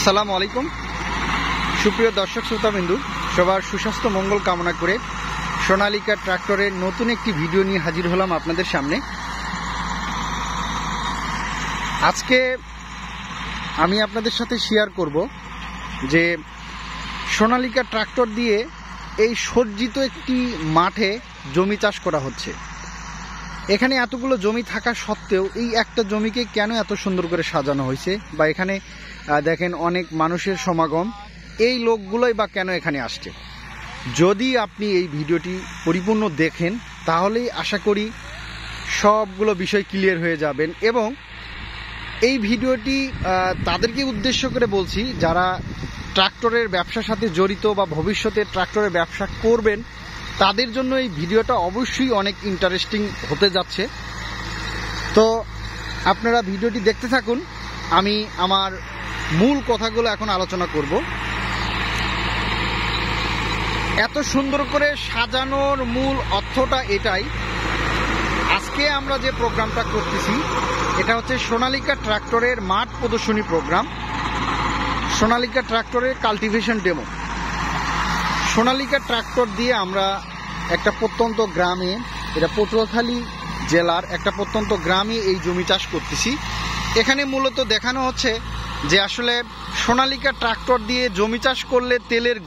আসসালামু আলাইকুম সুপ্রিয় দর্শক শ্রোতাবিন্দু, সবার সুস্বাস্থ্য মঙ্গল কামনা করে সোনালিকা ট্রাক্টরের নতুন একটি ভিডিও নিয়ে হাজির হলাম আপনাদের সামনে। আজকে আমি আপনাদের সাথে শেয়ার করব যে সোনালিকা ট্রাক্টর দিয়ে এই সজ্জিত একটি মাঠে জমি চাষ করা হচ্ছে। এখানে এতগুলো জমি থাকা সত্ত্বেও এই একটা জমিকে কেন এত সুন্দর করে সাজানো হয়েছে, বা এখানে দেখেন অনেক মানুষের সমাগম, এই লোকগুলোই বা কেন এখানে আসছে। যদি আপনি এই ভিডিওটি পরিপূর্ণ দেখেন তাহলেই আশা করি সবগুলো বিষয় ক্লিয়ার হয়ে যাবেন। এবং এই ভিডিওটি তাদেরকে উদ্দেশ্য করে বলছি যারা ট্রাক্টরের ব্যবসার সাথে জড়িত বা ভবিষ্যতে ট্রাক্টরের ব্যবসা করবেন, তাদের জন্য এই ভিডিওটা অবশ্যই অনেক ইন্টারেস্টিং হতে যাচ্ছে। তো আপনারা ভিডিওটি দেখতে থাকুন, আমি আমার মূল কথাগুলো এখন আলোচনা করব। এত সুন্দর করে সাজানোর মূল অর্থটা এটাই, আজকে আমরা যে প্রোগ্রামটা করতেছি এটা হচ্ছে সোনালিকা ট্রাক্টরের মাঠ প্রদর্শনী প্রোগ্রাম, সোনালিকা ট্রাক্টরের কাল্টিভেশন ডেমো। সোনালিকা ট্রাক্টর দিয়ে আমরা একটা প্রত্যন্ত গ্রামে, এটা পটুয়াখালী জেলার একটা প্রত্যন্ত গ্রামে এই জমি চাষ করতেছি। এখানে মূলত দেখানো হচ্ছে যে আসলে সোনালিকা ট্রাক্টর দিয়ে জমি চাষ করলে তেলের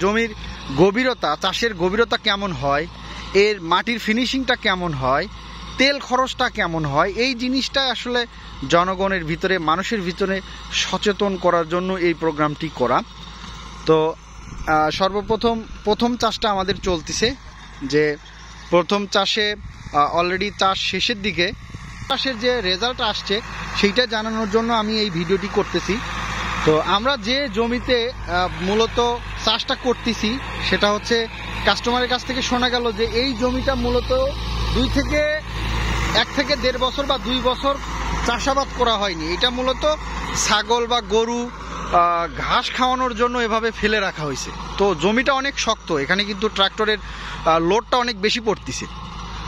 জমির গভীরতা, চাষের গভীরতা কেমন হয়, এর মাটির ফিনিশিংটা কেমন হয়, তেল খরচটা কেমন হয়, এই জিনিসটা আসলে জনগণের ভিতরে, মানুষের ভিতরে সচেতন করার জন্য এই প্রোগ্রামটি করা। তো প্রথম চাষটা আমাদের চলতেছে, যে প্রথম চাষে অলরেডি চাষ শেষের দিকে, চাষের যে রেজাল্ট আসছে সেইটা জানানোর জন্য আমি এই ভিডিওটি করতেছি। তো আমরা যে জমিতে মূলত চাষটা করতেছি সেটা হচ্ছে কাস্টমারের কাছ থেকে শোনা গেল যে এই জমিটা মূলত 1 থেকে 1.5 বছর বা 2 বছর চাষাবাদ করা হয়নি। এটা মূলত ছাগল বা গরু ঘাস খাওয়ানোর জন্য এভাবে ফেলে রাখা হয়েছে। তো জমিটা অনেক শক্ত, এখানে কিন্তু ট্রাক্টরের লোডটা অনেক বেশি পড়তেছে।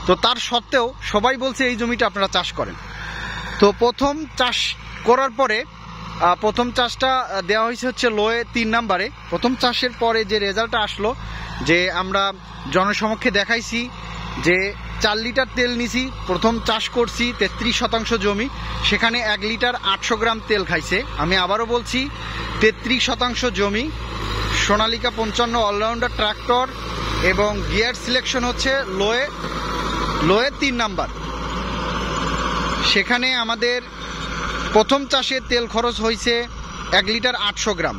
তো তার সত্ত্বেও সবাই বলছে এই জমিটা আপনারা চাষ করেন। তো প্রথম চাষ করার পরে প্রথম চাষটা দেওয়া হয়েছে হচ্ছে লোয়ে 3 নম্বরে। প্রথম চাষের পরে যে রেজাল্টটা আসলো, যে আমরা জনসমক্ষে দেখাইছি যে 4 লিটার তেল নিছি, প্রথম চাষ করছি 33% জমি, সেখানে 1 লিটার 800 গ্রাম তেল খাইছে। আমি আবারও বলছি 33% জমি, সোনালিকা 55 অলরাউন্ডার ট্রাক্টর এবং গিয়ার সিলেকশন হচ্ছে লোয়ে 3 নাম্বার। সেখানে আমাদের প্রথম চাষে তেল খরচ হয়েছে 1 লিটার 800 গ্রাম।